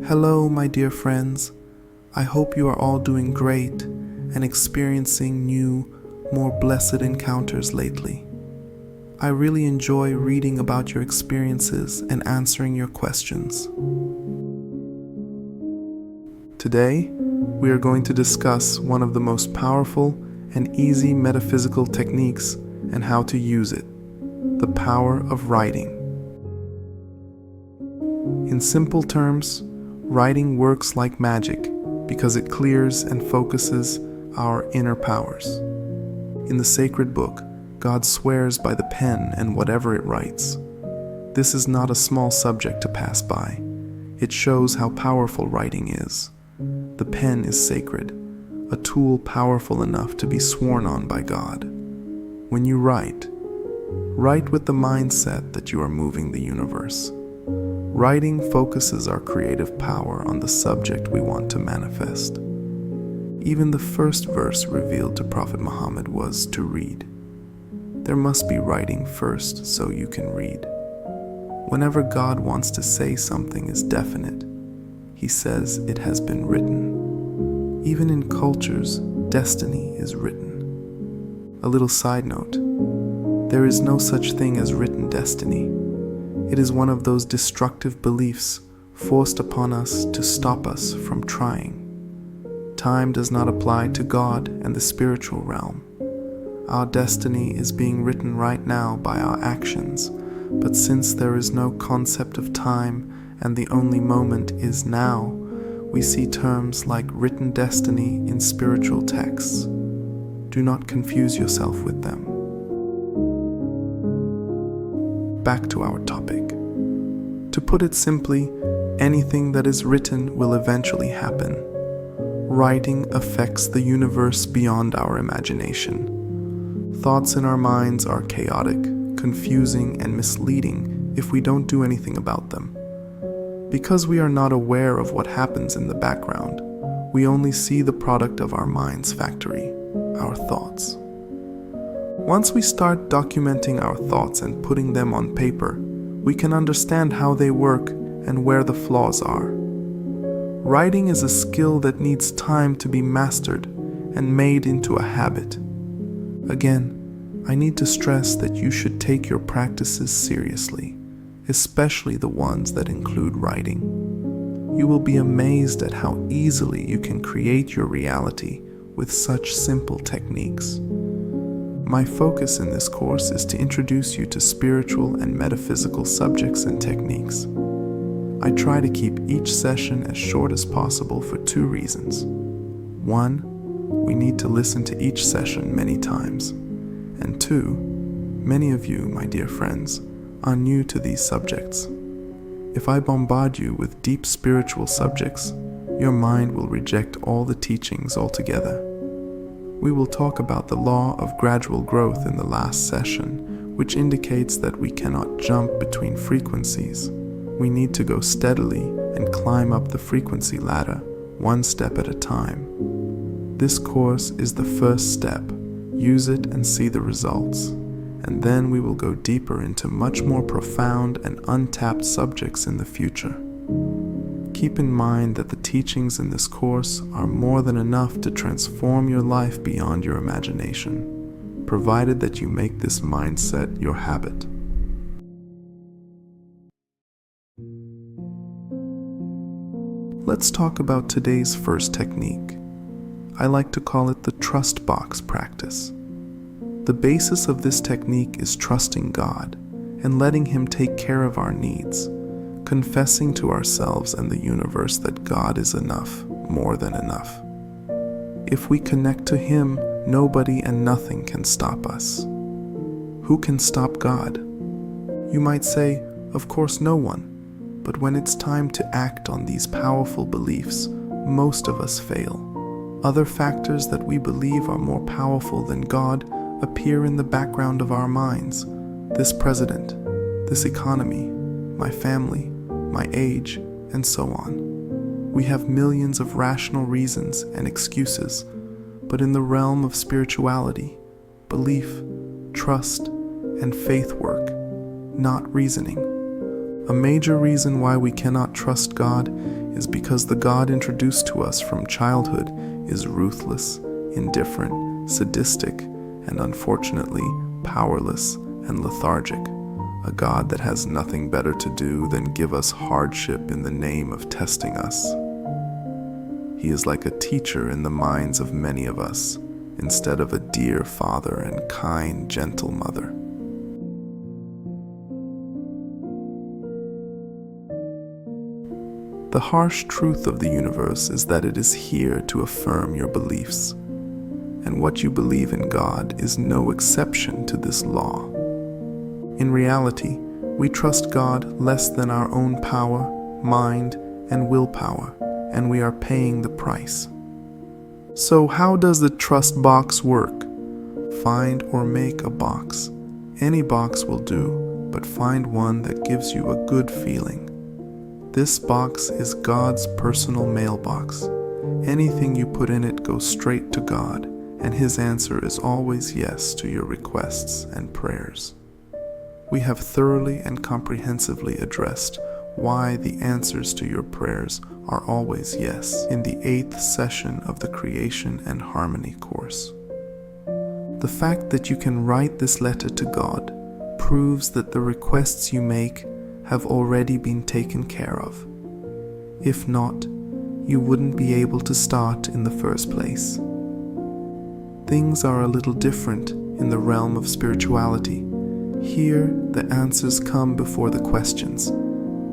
Hello, my dear friends. I hope you are all doing great and experiencing new, more blessed encounters lately. I really enjoy reading about your experiences and answering your questions. Today, we are going to discuss one of the most powerful and easy metaphysical techniques and how to use it: the power of writing. In simple terms, writing works like magic because it clears and focuses our inner powers. In the sacred book, God swears by the pen and whatever it writes. This is not a small subject to pass by. It shows how powerful writing is. The pen is sacred, a tool powerful enough to be sworn on by God. When you write with the mindset that you are moving the universe. Writing focuses our creative power on the subject we want to manifest. Even the first verse revealed to Prophet Muhammad was to read. There must be writing first so you can read. Whenever God wants to say something is definite, He says it has been written. Even in cultures, destiny is written. A little side note, there is no such thing as written destiny. It is one of those destructive beliefs forced upon us to stop us from trying. Time does not apply to God and the spiritual realm. Our destiny is being written right now by our actions, but since there is no concept of time and the only moment is now, we see terms like written destiny in spiritual texts. Do not confuse yourself with them. Back to our topic. To put it simply, anything that is written will eventually happen. Writing affects the universe beyond our imagination. Thoughts in our minds are chaotic, confusing, and misleading if we don't do anything about them. Because we are not aware of what happens in the background, we only see the product of our mind's factory, our thoughts. Once we start documenting our thoughts and putting them on paper, we can understand how they work and where the flaws are. Writing is a skill that needs time to be mastered and made into a habit. Again, I need to stress that you should take your practices seriously, especially the ones that include writing. You will be amazed at how easily you can create your reality with such simple techniques. My focus in this course is to introduce you to spiritual and metaphysical subjects and techniques. I try to keep each session as short as possible for two reasons. One, we need to listen to each session many times. And two, many of you, my dear friends, are new to these subjects. If I bombard you with deep spiritual subjects, your mind will reject all the teachings altogether. We will talk about the law of gradual growth in the last session, which indicates that we cannot jump between frequencies. We need to go steadily and climb up the frequency ladder, one step at a time. This course is the first step. Use it and see the results. And then we will go deeper into much more profound and untapped subjects in the future. Keep in mind that the teachings in this course are more than enough to transform your life beyond your imagination, provided that you make this mindset your habit. Let's talk about today's first technique. I like to call it the trust box practice. The basis of this technique is trusting God and letting Him take care of our needs, confessing to ourselves and the universe that God is enough, more than enough. If we connect to Him, nobody and nothing can stop us. Who can stop God? You might say, of course no one. But when it's time to act on these powerful beliefs, most of us fail. Other factors that we believe are more powerful than God appear in the background of our minds. This president, this economy, my family, my age, and so on. We have millions of rational reasons and excuses, but in the realm of spirituality, belief, trust, and faith work, not reasoning. A major reason why we cannot trust God is because the God introduced to us from childhood is ruthless, indifferent, sadistic, and unfortunately powerless and lethargic. A God that has nothing better to do than give us hardship in the name of testing us. He is like a teacher in the minds of many of us, instead of a dear father and kind, gentle mother. The harsh truth of the universe is that it is here to affirm your beliefs, and what you believe in God is no exception to this law. In reality, we trust God less than our own power, mind, and willpower, and we are paying the price. So how does the trust box work? Find or make a box. Any box will do, but find one that gives you a good feeling. This box is God's personal mailbox. Anything you put in it goes straight to God, and His answer is always yes to your requests and prayers. We have thoroughly and comprehensively addressed why the answers to your prayers are always yes in the 8th session of the Creation and Harmony course. The fact that you can write this letter to God proves that the requests you make have already been taken care of. If not, you wouldn't be able to start in the first place. Things are a little different in the realm of spirituality. Here, the answers come before the questions.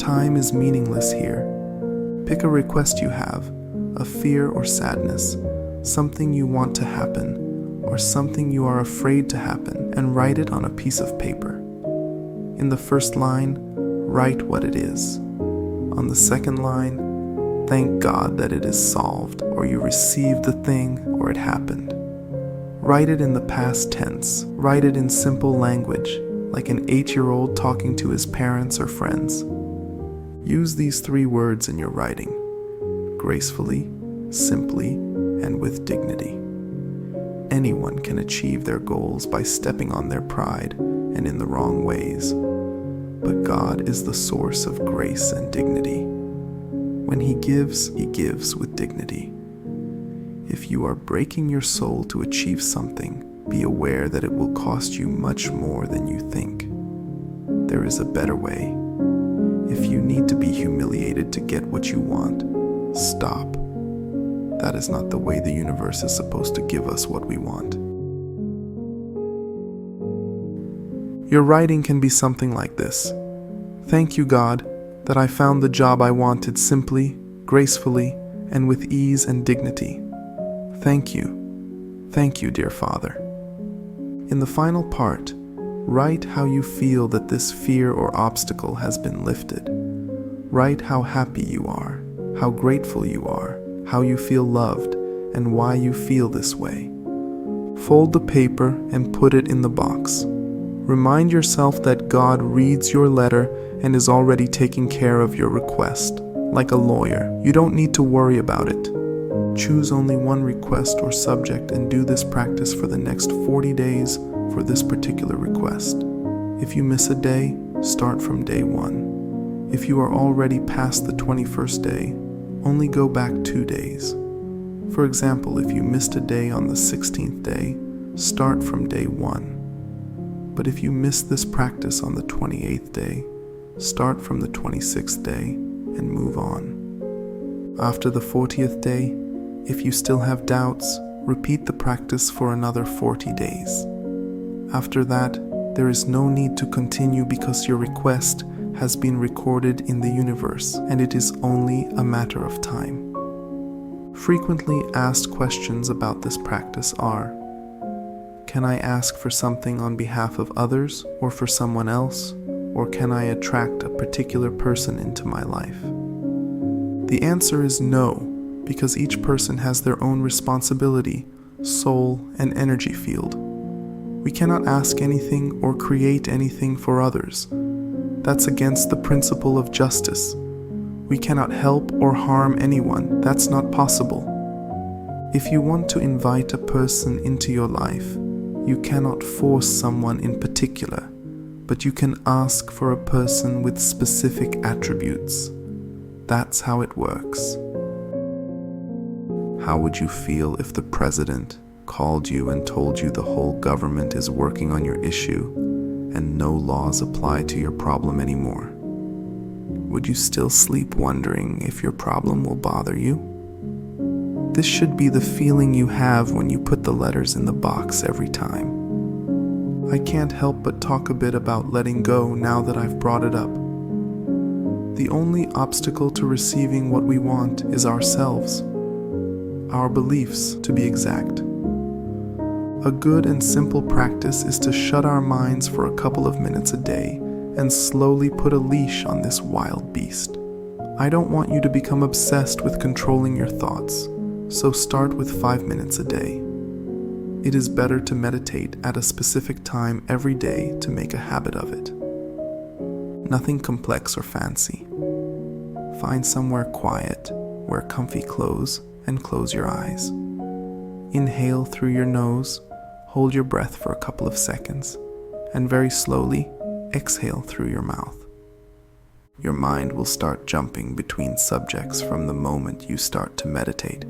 Time is meaningless here. Pick a request you have, a fear or sadness, something you want to happen, or something you are afraid to happen, and write it on a piece of paper. In the first line, write what it is. On the second line, thank God that it is solved, or you received the thing, or it happened. Write it in the past tense. Write it in simple language, like an 8-year-old talking to his parents or friends. Use these 3 words in your writing: gracefully, simply, and with dignity. Anyone can achieve their goals by stepping on their pride and in the wrong ways. But God is the source of grace and dignity. When He gives with dignity. If you are breaking your soul to achieve something, be aware that it will cost you much more than you think. There is a better way. If you need to be humiliated to get what you want, stop. That is not the way the universe is supposed to give us what we want. Your writing can be something like this: thank you, God, that I found the job I wanted simply, gracefully, and with ease and dignity. Thank you. Thank you, dear Father. In the final part, write how you feel that this fear or obstacle has been lifted. Write how happy you are, how grateful you are, how you feel loved, and why you feel this way. Fold the paper and put it in the box. Remind yourself that God reads your letter and is already taking care of your request. Like a lawyer, you don't need to worry about it. Choose only one request or subject and do this practice for the next 40 days for this particular request. If you miss a day, start from day 1. If you are already past the 21st day, only go back 2 days. For example, if you missed a day on the 16th day, start from day 1. But if you missed this practice on the 28th day, start from the 26th day and move on. After the 40th day, if you still have doubts, repeat the practice for another 40 days. After that, there is no need to continue because your request has been recorded in the universe and it is only a matter of time. Frequently asked questions about this practice are: can I ask for something on behalf of others or for someone else? Or can I attract a particular person into my life? The answer is no, because each person has their own responsibility, soul, and energy field. We cannot ask anything or create anything for others. That's against the principle of justice. We cannot help or harm anyone. That's not possible. If you want to invite a person into your life, you cannot force someone in particular, but you can ask for a person with specific attributes. That's how it works. How would you feel if the president called you and told you the whole government is working on your issue and no laws apply to your problem anymore? Would you still sleep wondering if your problem will bother you? This should be the feeling you have when you put the letters in the box every time. I can't help but talk a bit about letting go now that I've brought it up. The only obstacle to receiving what we want is ourselves, our beliefs, to be exact. A good and simple practice is to shut our minds for a couple of minutes a day and slowly put a leash on this wild beast. I don't want you to become obsessed with controlling your thoughts, so start with 5 minutes a day. It is better to meditate at a specific time every day to make a habit of it. Nothing complex or fancy. Find somewhere quiet, wear comfy clothes, and close your eyes. Inhale through your nose, hold your breath for a couple of seconds, and very slowly exhale through your mouth. Your mind will start jumping between subjects from the moment you start to meditate.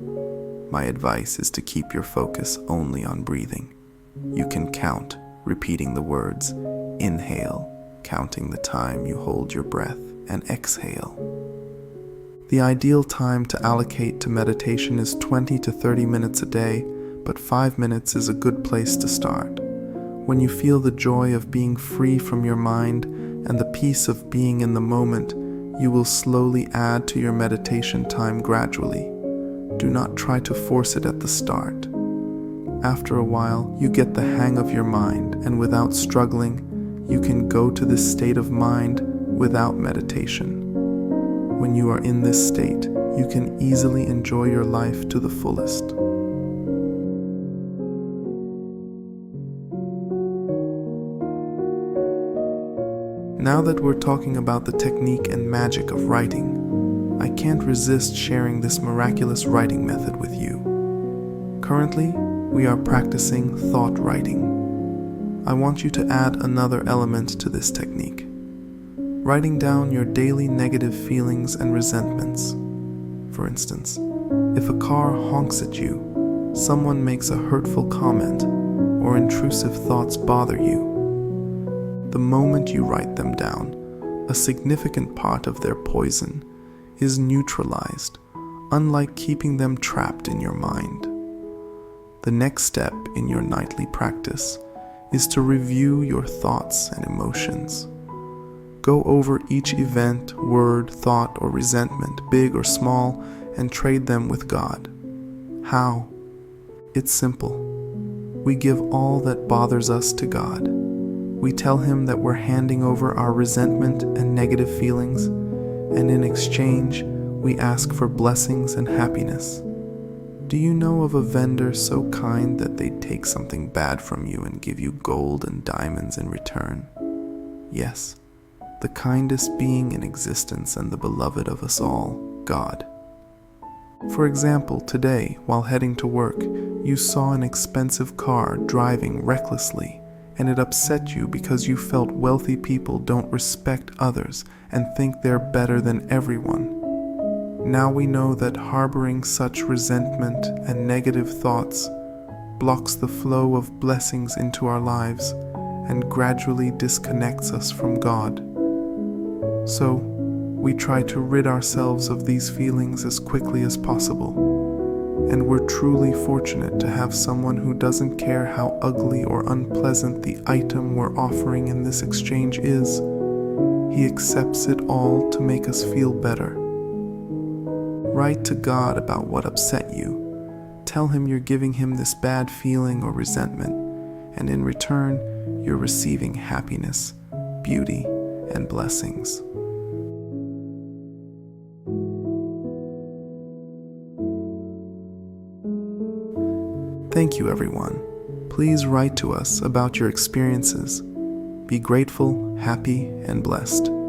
My advice is to keep your focus only on breathing. You can count, repeating the words, inhale, counting the time you hold your breath, and exhale. The ideal time to allocate to meditation is 20 to 30 minutes a day, but 5 minutes is a good place to start. When you feel the joy of being free from your mind and the peace of being in the moment, you will slowly add to your meditation time gradually. Do not try to force it at the start. After a while, you get the hang of your mind, and without struggling, you can go to this state of mind without meditation. When you are in this state, you can easily enjoy your life to the fullest. Now that we're talking about the technique and magic of writing, I can't resist sharing this miraculous writing method with you. Currently, we are practicing thought writing. I want you to add another element to this technique. Writing down your daily negative feelings and resentments. For instance, if a car honks at you, someone makes a hurtful comment, or intrusive thoughts bother you, the moment you write them down, a significant part of their poison is neutralized, unlike keeping them trapped in your mind. The next step in your nightly practice is to review your thoughts and emotions. Go over each event, word, thought, or resentment, big or small, and trade them with God. How? It's simple. We give all that bothers us to God. We tell Him that we're handing over our resentment and negative feelings, and in exchange, we ask for blessings and happiness. Do you know of a vendor so kind that they'd take something bad from you and give you gold and diamonds in return? Yes, the kindest being in existence and the beloved of us all, God. For example, today, while heading to work, you saw an expensive car driving recklessly, and it upset you because you felt wealthy people don't respect others and think they're better than everyone. Now we know that harboring such resentment and negative thoughts blocks the flow of blessings into our lives and gradually disconnects us from God. So, we try to rid ourselves of these feelings as quickly as possible. And we're truly fortunate to have someone who doesn't care how ugly or unpleasant the item we're offering in this exchange is. He accepts it all to make us feel better. Write to God about what upset you. Tell Him you're giving Him this bad feeling or resentment, and in return, you're receiving happiness, beauty, and blessings. Thank you, everyone. Please write to us about your experiences. Be grateful, happy, and blessed.